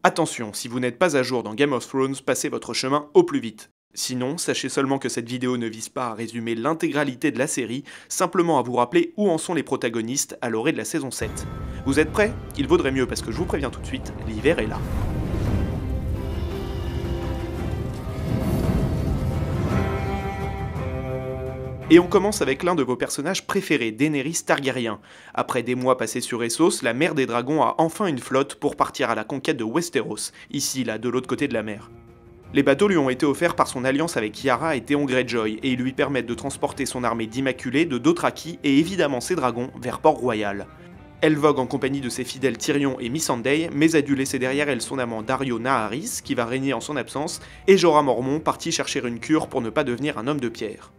Attention, si vous n'êtes pas à jour dans Game of Thrones, passez votre chemin au plus vite. Sinon, sachez seulement que cette vidéo ne vise pas à résumer l'intégralité de la série, simplement à vous rappeler où en sont les protagonistes à l'orée de la saison 7. Vous êtes prêts? Il vaudrait mieux parce que je vous préviens tout de suite, l'hiver est là. Et on commence avec l'un de vos personnages préférés, Daenerys Targaryen. Après des mois passés sur Essos, la mère des dragons a enfin une flotte pour partir à la conquête de Westeros, ici, là, de l'autre côté de la mer. Les bateaux lui ont été offerts par son alliance avec Yara et Theon Greyjoy, et ils lui permettent de transporter son armée d'Immaculés, de Dothraki et évidemment ses dragons vers Port-Royal. Elle vogue en compagnie de ses fidèles Tyrion et Missandei, mais a dû laisser derrière elle son amant Daario Naharis, qui va régner en son absence, et Jorah Mormont, parti chercher une cure pour ne pas devenir un homme de pierre.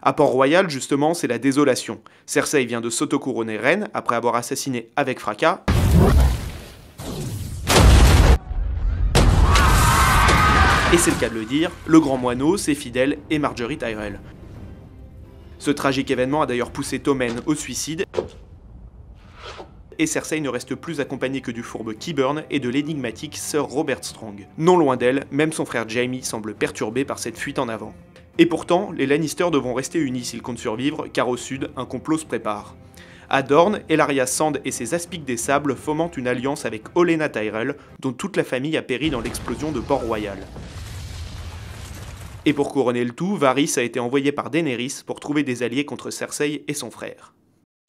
À Port-Royal, justement, c'est la désolation. Cersei vient de s'autocouronner reine après avoir assassiné avec fracas et c'est le cas de le dire, le grand moineau, ses fidèles et Margaery Tyrell. Ce tragique événement a d'ailleurs poussé Tommen au suicide et Cersei ne reste plus accompagnée que du fourbe Qyburn et de l'énigmatique Sir Robert Strong. Non loin d'elle, même son frère Jaime semble perturbé par cette fuite en avant. Et pourtant, les Lannister devront rester unis s'ils comptent survivre, car au sud, un complot se prépare. À Dorne, Ellaria Sand et ses Aspics des Sables fomentent une alliance avec Olenna Tyrell, dont toute la famille a péri dans l'explosion de Port-Royal. Et pour couronner le tout, Varys a été envoyé par Daenerys pour trouver des alliés contre Cersei et son frère.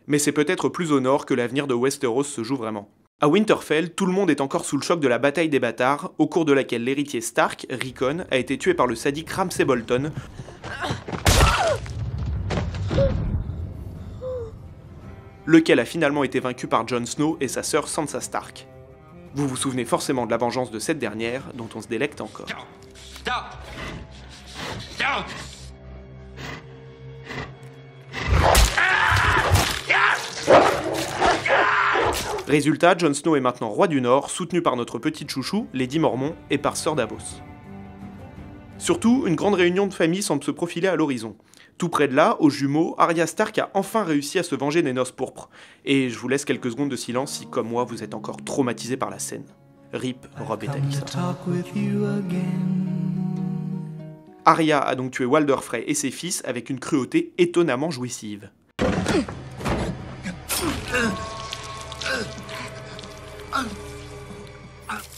Mais c'est peut-être plus au nord que l'avenir de Westeros se joue vraiment. À Winterfell, tout le monde est encore sous le choc de la bataille des bâtards, au cours de laquelle l'héritier Stark, Rickon, a été tué par le sadique Ramsay Bolton, lequel a finalement été vaincu par Jon Snow et sa sœur Sansa Stark. Vous vous souvenez forcément de la vengeance de cette dernière, dont on se délecte encore. Stop! Stop! Résultat, Jon Snow est maintenant roi du Nord, soutenu par notre petite chouchou, Lady Mormont, et par Sir Davos. Surtout, une grande réunion de famille semble se profiler à l'horizon. Tout près de là, aux jumeaux, Arya Stark a enfin réussi à se venger des noces pourpres. Et je vous laisse quelques secondes de silence si, comme moi, vous êtes encore traumatisé par la scène. RIP Robb et Talisa. Arya a donc tué Walder Frey et ses fils avec une cruauté étonnamment jouissive.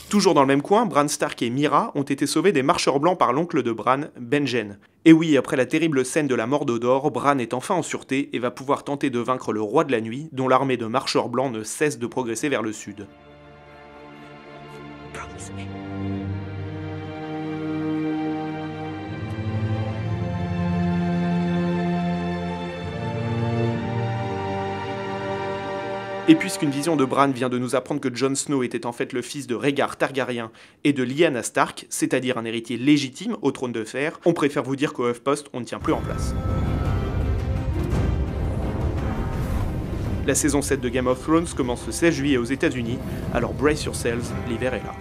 Toujours dans le même coin, Bran Stark et Myra ont été sauvés des marcheurs blancs par l'oncle de Bran, Benjen. Et oui, après la terrible scène de la mort d'Hodor, Bran est enfin en sûreté et va pouvoir tenter de vaincre le roi de la nuit, dont l'armée de marcheurs blancs ne cesse de progresser vers le sud. Et puisqu'une vision de Bran vient de nous apprendre que Jon Snow était en fait le fils de Rhaegar Targaryen et de Lyanna Stark, c'est-à-dire un héritier légitime au trône de fer, on préfère vous dire qu'au HuffPost, on ne tient plus en place. La saison 7 de Game of Thrones commence le 16 juillet aux États-Unis, alors brace yourselves, l'hiver est là.